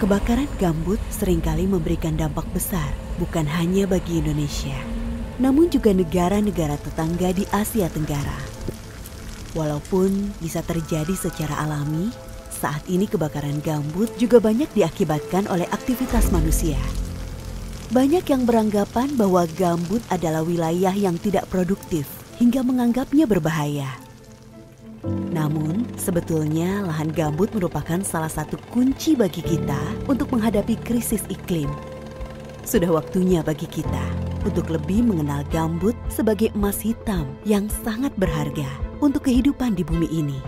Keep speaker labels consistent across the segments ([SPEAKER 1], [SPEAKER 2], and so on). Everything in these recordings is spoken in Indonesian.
[SPEAKER 1] Kebakaran gambut seringkali memberikan dampak besar, bukan hanya bagi Indonesia, namun juga negara-negara tetangga di Asia Tenggara. Walaupun bisa terjadi secara alami, saat ini kebakaran gambut juga banyak diakibatkan oleh aktivitas manusia. Banyak yang beranggapan bahwa gambut adalah wilayah yang tidak produktif hingga menganggapnya berbahaya. Namun, sebetulnya lahan gambut merupakan salah satu kunci bagi kita untuk menghadapi krisis iklim. Sudah waktunya bagi kita untuk lebih mengenal gambut sebagai emas hitam yang sangat berharga untuk kehidupan di bumi ini.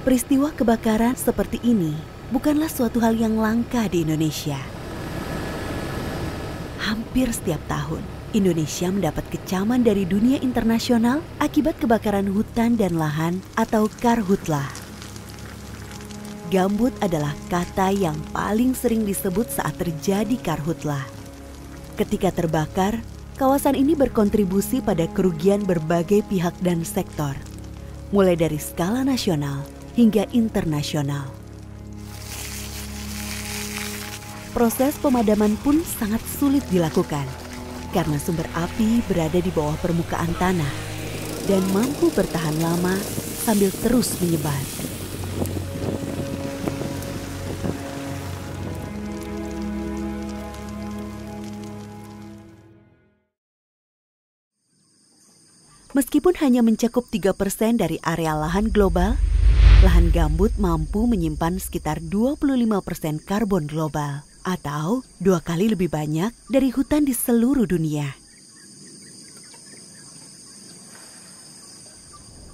[SPEAKER 1] Peristiwa kebakaran seperti ini bukanlah suatu hal yang langka di Indonesia. Hampir setiap tahun, Indonesia mendapat kecaman dari dunia internasional akibat kebakaran hutan dan lahan atau karhutlah. Gambut adalah kata yang paling sering disebut saat terjadi karhutlah. Ketika terbakar, kawasan ini berkontribusi pada kerugian berbagai pihak dan sektor, mulai dari skala nasional hingga internasional. Proses pemadaman pun sangat sulit dilakukan karena sumber api berada di bawah permukaan tanah dan mampu bertahan lama sambil terus menyebar. Meskipun hanya mencakup 3% dari area lahan global, lahan gambut mampu menyimpan sekitar 25% karbon global atau 2 kali lebih banyak dari hutan di seluruh dunia.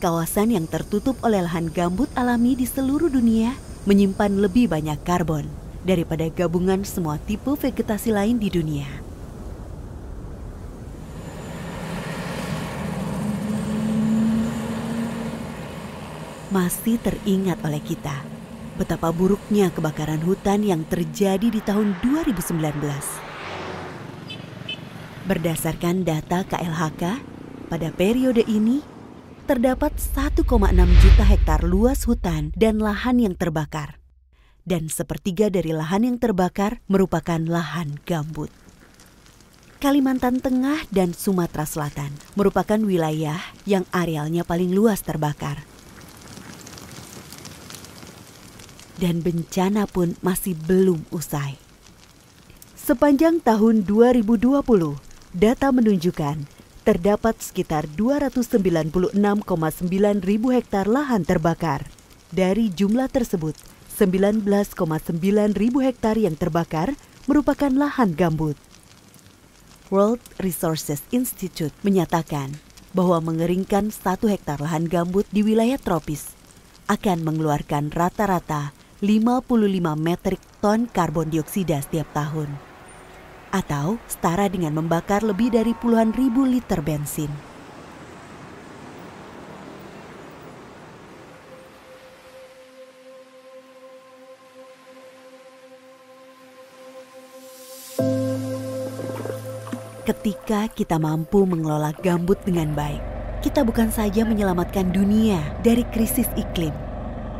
[SPEAKER 1] Kawasan yang tertutup oleh lahan gambut alami di seluruh dunia menyimpan lebih banyak karbon daripada gabungan semua tipe vegetasi lain di dunia. Masih teringat oleh kita betapa buruknya kebakaran hutan yang terjadi di tahun 2019. Berdasarkan data KLHK, pada periode ini terdapat 1,6 juta hektar luas hutan dan lahan yang terbakar. Dan sepertiga dari lahan yang terbakar merupakan lahan gambut. Kalimantan Tengah dan Sumatera Selatan merupakan wilayah yang arealnya paling luas terbakar. Dan bencana pun masih belum usai. Sepanjang tahun 2020, data menunjukkan terdapat sekitar 296,9 ribu hektar lahan terbakar. Dari jumlah tersebut, 19,9 ribu hektar yang terbakar merupakan lahan gambut. World Resources Institute menyatakan bahwa mengeringkan 1 hektar lahan gambut di wilayah tropis akan mengeluarkan rata-rata 55 metrik ton karbon dioksida setiap tahun, atau setara dengan membakar lebih dari puluhan ribu liter bensin. Ketika kita mampu mengelola gambut dengan baik, kita bukan saja menyelamatkan dunia dari krisis iklim,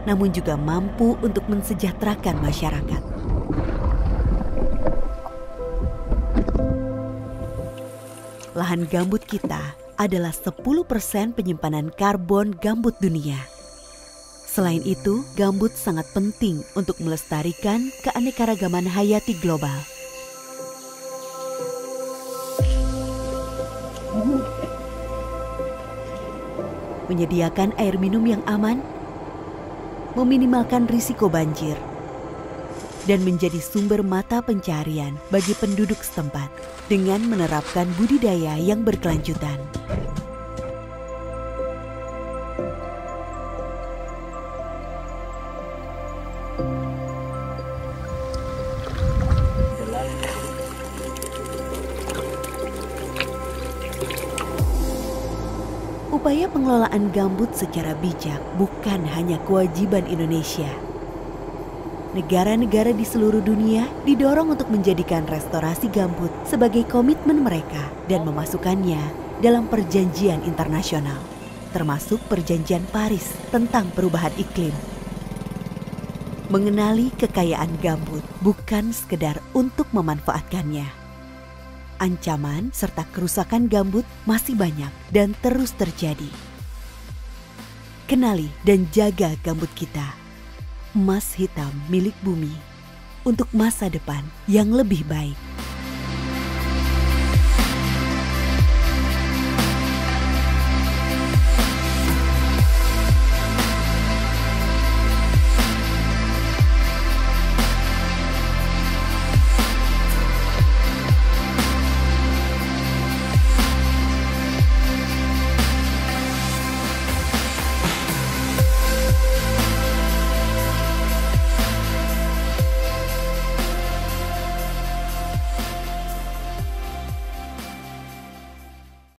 [SPEAKER 1] namun juga mampu untuk mensejahterakan masyarakat. Lahan gambut kita adalah 10% penyimpanan karbon gambut dunia. Selain itu, gambut sangat penting untuk melestarikan keanekaragaman hayati global. Menyediakan air minum yang aman, meminimalkan risiko banjir, dan menjadi sumber mata pencarian bagi penduduk setempat dengan menerapkan budidaya yang berkelanjutan. Upaya pengelolaan gambut secara bijak bukan hanya kewajiban Indonesia. Negara-negara di seluruh dunia didorong untuk menjadikan restorasi gambut sebagai komitmen mereka dan memasukkannya dalam perjanjian internasional, termasuk Perjanjian Paris tentang perubahan iklim. Mengenali kekayaan gambut bukan sekedar untuk memanfaatkannya. Ancaman serta kerusakan gambut masih banyak dan terus terjadi. Kenali dan jaga gambut kita. Emas hitam milik bumi untuk masa depan yang lebih baik.